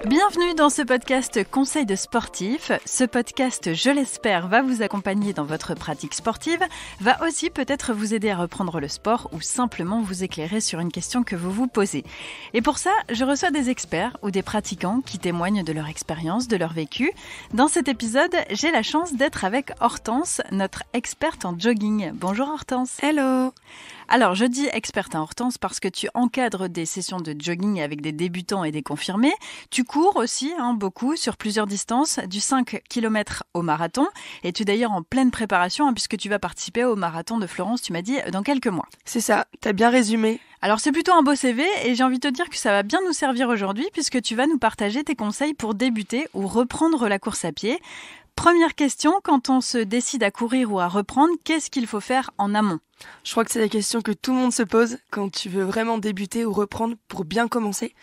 Bienvenue dans ce podcast Conseil de sportif. Ce podcast, je l'espère, va vous accompagner dans votre pratique sportive, va aussi peut-être vous aider à reprendre le sport ou simplement vous éclairer sur une question que vous vous posez. Et pour ça, je reçois des experts ou des pratiquants qui témoignent de leur expérience, de leur vécu. Dans cet épisode, j'ai la chance d'être avec Hortense, notre experte en jogging. Bonjour Hortense. Hello. Alors, je dis experte en Hortense parce que tu encadres des sessions de jogging avec des débutants et des confirmés. Tu cours aussi, beaucoup, sur plusieurs distances, du 5 km au marathon. Et tu es d'ailleurs en pleine préparation puisque tu vas participer au marathon de Florence, tu m'as dit, dans quelques mois. C'est ça, t'as bien résumé. Alors, c'est plutôt un beau CV et j'ai envie de te dire que ça va bien nous servir aujourd'hui puisque tu vas nous partager tes conseils pour débuter ou reprendre la course à pied. Première question, quand on se décide à courir ou à reprendre, qu'est-ce qu'il faut faire en amont ? Je crois que c'est la question que tout le monde se pose quand tu veux vraiment débuter ou reprendre pour bien commencer.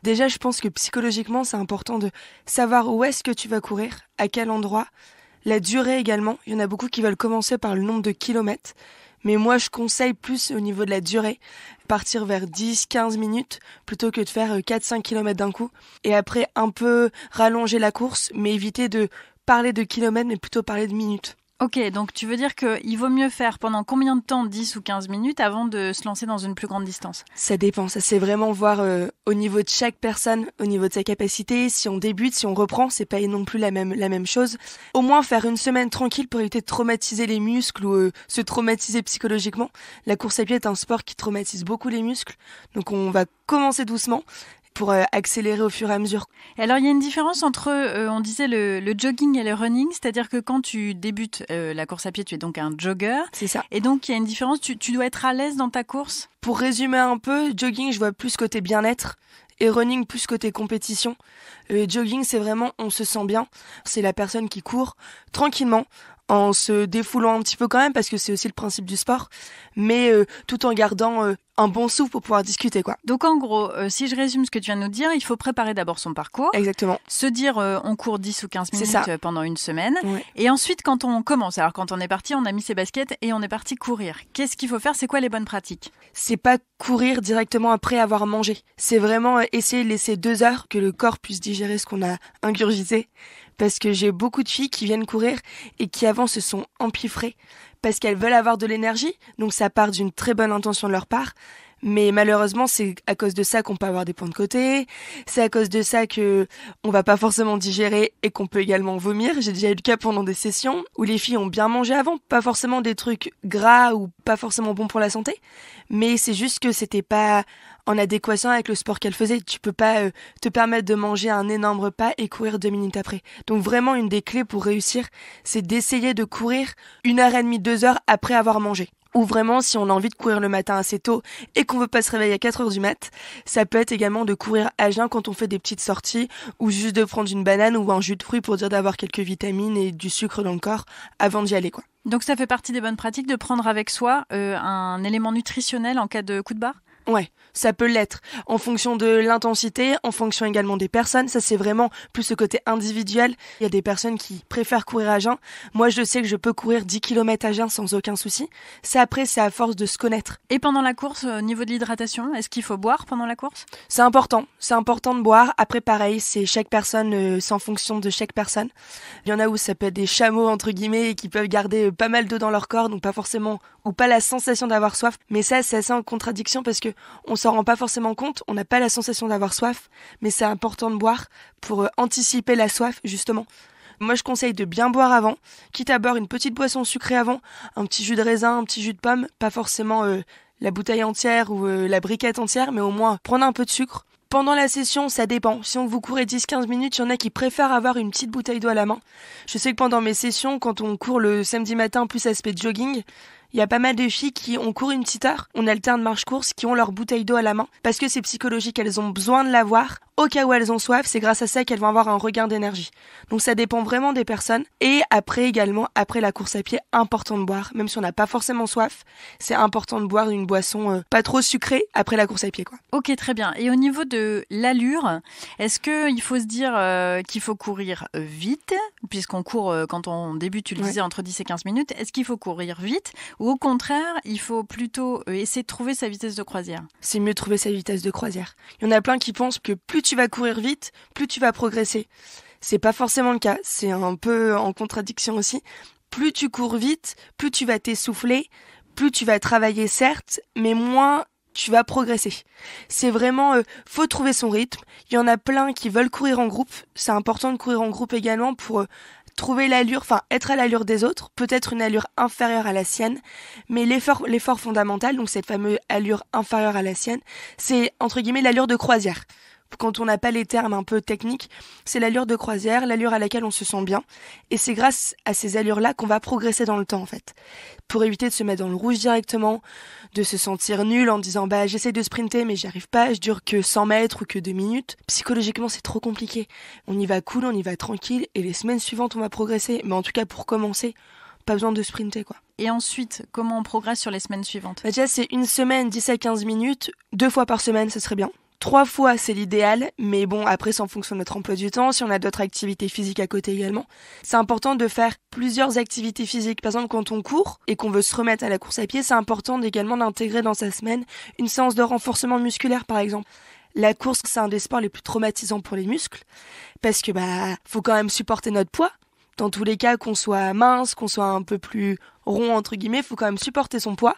Déjà, je pense que psychologiquement, c'est important de savoir où est-ce que tu vas courir, à quel endroit, la durée également. Il y en a beaucoup qui veulent commencer par le nombre de kilomètres. Mais moi, je conseille plus au niveau de la durée, partir vers 10-15 minutes plutôt que de faire 4-5 kilomètres d'un coup. Et après, un peu rallonger la course, mais éviter de parler de kilomètres, mais plutôt parler de minutes. Ok, donc tu veux dire qu'il vaut mieux faire pendant combien de temps, 10 ou 15 minutes, avant de se lancer dans une plus grande distance ? Ça dépend, ça c'est vraiment voir au niveau de chaque personne, au niveau de sa capacité, si on débute, si on reprend, c'est pas non plus la même chose. Au moins faire une semaine tranquille pour éviter de traumatiser les muscles ou se traumatiser psychologiquement. La course à pied est un sport qui traumatise beaucoup les muscles, donc on va commencer doucement pour accélérer au fur et à mesure. Alors, il y a une différence entre, on disait, le jogging et le running, c'est-à-dire que quand tu débutes la course à pied, tu es donc un jogger. C'est ça. Et donc, il y a une différence, tu dois être à l'aise dans ta course ? Pour résumer un peu, jogging, je vois plus côté bien-être et running plus côté compétition. Jogging, c'est vraiment, on se sent bien. C'est la personne qui court tranquillement, en se défoulant un petit peu quand même, parce que c'est aussi le principe du sport, mais tout en gardant un bon souffle pour pouvoir discuter, quoi. Donc en gros, si je résume ce que tu viens de nous dire, il faut préparer d'abord son parcours. Exactement. Se dire on court 10 ou 15 minutes pendant une semaine. Ouais. Et ensuite, quand on commence, alors quand on est parti, on a mis ses baskets et on est parti courir. Qu'est-ce qu'il faut faire ? C'est quoi les bonnes pratiques ? C'est pas courir directement après avoir mangé. C'est vraiment essayer de laisser 2 heures que le corps puisse digérer ce qu'on a ingurgité. Parce que j'ai beaucoup de filles qui viennent courir et qui avant se sont empiffrées parce qu'elles veulent avoir de l'énergie, donc ça part d'une très bonne intention de leur part. Mais malheureusement, c'est à cause de ça qu'on peut avoir des points de côté, c'est à cause de ça que on va pas forcément digérer et qu'on peut également vomir. J'ai déjà eu le cas pendant des sessions où les filles ont bien mangé avant, pas forcément des trucs gras ou pas forcément bons pour la santé, mais c'est juste que c'était pas en adéquation avec le sport qu'elles faisaient. Tu peux pas te permettre de manger un énorme repas et courir 2 minutes après. Donc vraiment, une des clés pour réussir, c'est d'essayer de courir 1h30, 2 heures après avoir mangé. Ou vraiment, si on a envie de courir le matin assez tôt et qu'on veut pas se réveiller à 4 heures du mat, ça peut être également de courir à jeun quand on fait des petites sorties ou juste de prendre une banane ou un jus de fruits pour dire d'avoir quelques vitamines et du sucre dans le corps avant d'y aller, quoi. Donc ça fait partie des bonnes pratiques de prendre avec soi un élément nutritionnel en cas de coup de barre ? Ouais, ça peut l'être. En fonction de l'intensité, en fonction également des personnes. Ça, c'est vraiment plus le côté individuel. Il y a des personnes qui préfèrent courir à jeun. Moi, je sais que je peux courir 10 km à jeun sans aucun souci. Ça, après, c'est à force de se connaître. Et pendant la course, au niveau de l'hydratation, est-ce qu'il faut boire pendant la course ? C'est important. C'est important de boire. Après, pareil, c'est chaque personne, c'est en fonction de chaque personne. Il y en a où ça peut être des chameaux, entre guillemets, et qui peuvent garder pas mal d'eau dans leur corps, donc pas forcément, ou pas la sensation d'avoir soif. Mais ça, c'est assez en contradiction parce que on s'en rend pas forcément compte, on n'a pas la sensation d'avoir soif, mais c'est important de boire pour anticiper la soif, justement. Moi, je conseille de bien boire avant, quitte à boire une petite boisson sucrée avant, un petit jus de raisin, un petit jus de pomme, pas forcément la bouteille entière ou la briquette entière, mais au moins prendre un peu de sucre. Pendant la session, ça dépend. Si on vous courait 10-15 minutes, il y en a qui préfèrent avoir une petite bouteille d'eau à la main. Je sais que pendant mes sessions, quand on court le samedi matin plus aspect jogging, il y a pas mal de filles qui ont couru une petite heure, on alterne marche-course, qui ont leur bouteille d'eau à la main, parce que c'est psychologique, elles ont besoin de l'avoir. Au cas où elles ont soif, c'est grâce à ça qu'elles vont avoir un regain d'énergie. Donc ça dépend vraiment des personnes. Et après également, après la course à pied, important de boire. Même si on n'a pas forcément soif, c'est important de boire une boisson pas trop sucrée après la course à pied, quoi. Ok, très bien. Et au niveau de l'allure, est-ce qu'il faut se dire qu'il faut courir vite, puisqu'on court quand on débute, tu le disais, entre 10 et 15 minutes, est-ce qu'il faut courir vite Ou au contraire, il faut plutôt essayer de trouver sa vitesse de croisière? C'est mieux de trouver sa vitesse de croisière. Il y en a plein qui pensent que plus tu vas courir vite, plus tu vas progresser. C'est pas forcément le cas, c'est un peu en contradiction aussi. Plus tu cours vite, plus tu vas t'essouffler, plus tu vas travailler certes, mais moins tu vas progresser. C'est vraiment, faut trouver son rythme. Il y en a plein qui veulent courir en groupe. C'est important de courir en groupe également pour trouver l'allure, enfin être à l'allure des autres, peut-être une allure inférieure à la sienne, mais l'effort fondamental, donc cette fameuse allure inférieure à la sienne, c'est entre guillemets l'allure de croisière. Quand on n'a pas les termes un peu techniques, c'est l'allure de croisière, l'allure à laquelle on se sent bien. Et c'est grâce à ces allures-là qu'on va progresser dans le temps, en fait. Pour éviter de se mettre dans le rouge directement, de se sentir nul en disant « j'essaie de sprinter mais j'y arrive pas, je dure que 100 mètres ou que 2 minutes ». Psychologiquement, c'est trop compliqué. On y va cool, on y va tranquille, et les semaines suivantes, on va progresser. Mais en tout cas, pour commencer, pas besoin de sprinter, quoi. Et ensuite, comment on progresse sur les semaines suivantes? Déjà, c'est une semaine, 10 à 15 minutes, 2 fois par semaine, ce serait bien. 3 fois, c'est l'idéal, mais bon, après, c'est en fonction de notre emploi du temps, si on a d'autres activités physiques à côté également. C'est important de faire plusieurs activités physiques. Par exemple, quand on court et qu'on veut se remettre à la course à pied, c'est important également d'intégrer dans sa semaine une séance de renforcement musculaire, par exemple. La course, c'est un des sports les plus traumatisants pour les muscles, parce que faut quand même supporter notre poids. Dans tous les cas, qu'on soit mince, qu'on soit un peu plus rond, entre guillemets, faut quand même supporter son poids.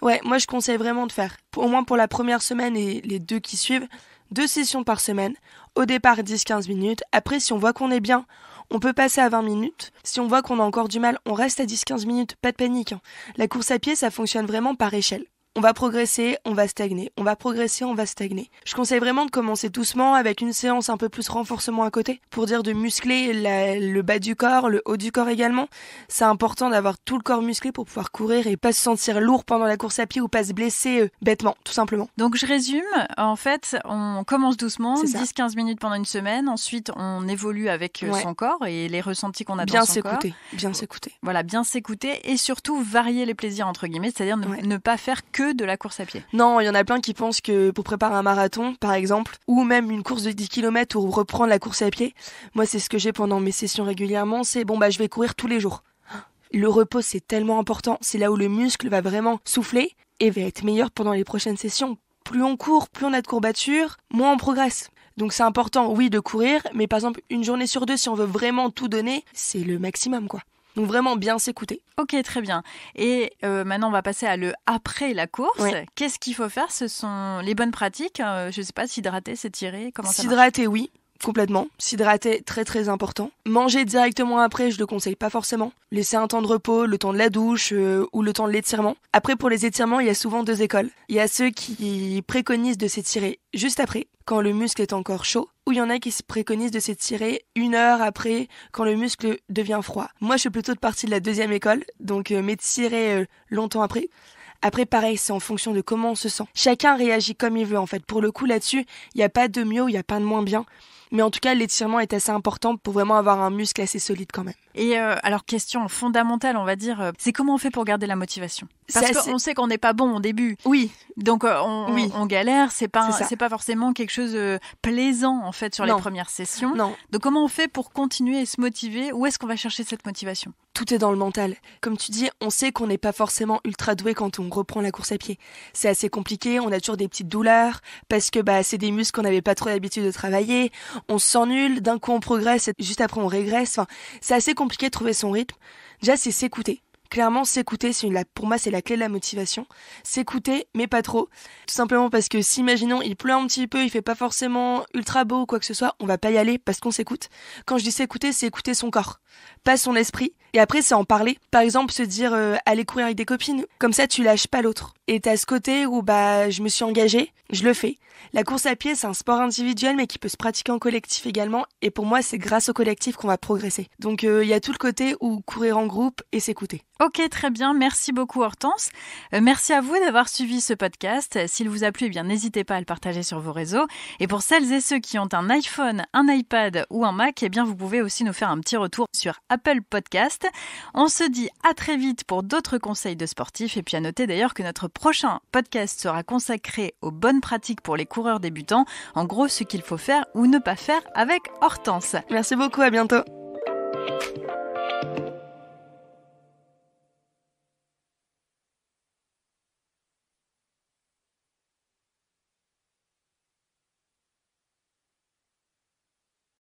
Ouais, moi je conseille vraiment de faire, au moins pour la première semaine et les 2 qui suivent, 2 sessions par semaine. Au départ 10-15 minutes. Après, si on voit qu'on est bien, on peut passer à 20 minutes. Si on voit qu'on a encore du mal, on reste à 10-15 minutes. Pas de panique. La course à pied, ça fonctionne vraiment par échelle. On va progresser, on va stagner. On va progresser, on va stagner. Je conseille vraiment de commencer doucement avec une séance un peu plus renforcement à côté pour dire de muscler le bas du corps, le haut du corps également. C'est important d'avoir tout le corps musclé pour pouvoir courir et pas se sentir lourd pendant la course à pied ou pas se blesser bêtement, tout simplement. Donc je résume, en fait, on commence doucement, 10-15 minutes pendant une semaine. Ensuite, on évolue avec son corps et les ressentis qu'on a dans son corps. Bien s'écouter. Voilà, bien s'écouter et surtout varier les plaisirs entre guillemets, c'est-à-dire ne pas faire que de la course à pied. Non, il y en a plein qui pensent que pour préparer un marathon, par exemple, ou même une course de 10 km ou reprendre la course à pied, moi c'est ce que j'ai pendant mes sessions régulièrement, c'est je vais courir tous les jours. Le repos, c'est tellement important, c'est là où le muscle va vraiment souffler et va être meilleur pendant les prochaines sessions. Plus on court, plus on a de courbatures, moins on progresse. Donc c'est important, oui, de courir, mais par exemple, une journée sur 2, si on veut vraiment tout donner, c'est le maximum, quoi. Donc vraiment bien s'écouter. Ok, très bien. Et maintenant, on va passer à le après la course. Ouais. Qu'est-ce qu'il faut faire? Ce sont les bonnes pratiques. Je ne sais pas, s'hydrater, s'étirer, comment ça marche? S'hydrater, oui. Complètement. S'hydrater, très très important. Manger directement après, je le conseille pas forcément. Laisser un temps de repos, le temps de la douche ou le temps de l'étirement. Après, pour les étirements, il y a souvent 2 écoles. Il y a ceux qui préconisent de s'étirer juste après, quand le muscle est encore chaud, ou il y en a qui se préconisent de s'étirer 1 heure après, quand le muscle devient froid. Moi, je suis plutôt de partie de la 2e école, donc m'étirer longtemps après. Après, pareil, c'est en fonction de comment on se sent. Chacun réagit comme il veut, en fait. Pour le coup, là-dessus, il n'y a pas de mieux ou il n'y a pas de moins bien. Mais en tout cas, l'étirement est assez important pour vraiment avoir un muscle assez solide quand même. Et alors, question fondamentale, on va dire, c'est comment on fait pour garder la motivation? Parce qu'on sait qu'on n'est pas bon au début. Oui. Donc, on galère, c'est pas forcément quelque chose de plaisant, en fait, sur les premières sessions. Non. Donc, comment on fait pour continuer et se motiver? Où est-ce qu'on va chercher cette motivation? Tout est dans le mental. Comme tu dis, on sait qu'on n'est pas forcément ultra doué quand on reprend la course à pied. C'est assez compliqué, on a toujours des petites douleurs, parce que c'est des muscles qu'on n'avait pas trop l'habitude de travailler, on se sent nul, d'un coup on progresse, et juste après on régresse. Enfin, c'est assez compliqué de trouver son rythme. Déjà, c'est s'écouter. Clairement, s'écouter, pour moi, c'est la clé de la motivation. S'écouter, mais pas trop. Tout simplement parce que si, imaginons, il pleut un petit peu, il fait pas forcément ultra beau ou quoi que ce soit, on va pas y aller parce qu'on s'écoute. Quand je dis s'écouter, c'est écouter son corps, pas son esprit. Et après, c'est en parler. Par exemple, se dire, aller courir avec des copines. Comme ça, tu lâches pas l'autre. Et t'as ce côté où, je me suis engagée, je le fais. La course à pied, c'est un sport individuel, mais qui peut se pratiquer en collectif également. Et pour moi, c'est grâce au collectif qu'on va progresser. Donc, il y a tout le côté où courir en groupe et s'écouter. Ok, très bien. Merci beaucoup, Hortense. Merci à vous d'avoir suivi ce podcast. S'il vous a plu, n'hésitez pas à le partager sur vos réseaux. Et pour celles et ceux qui ont un iPhone, un iPad ou un Mac, vous pouvez aussi nous faire un petit retour sur Apple Podcast. On se dit à très vite pour d'autres conseils de sportifs. Et puis à noter d'ailleurs que notre prochain podcast sera consacré aux bonnes pratiques pour les coureurs débutants. En gros, ce qu'il faut faire ou ne pas faire avec Hortense. Merci beaucoup, à bientôt.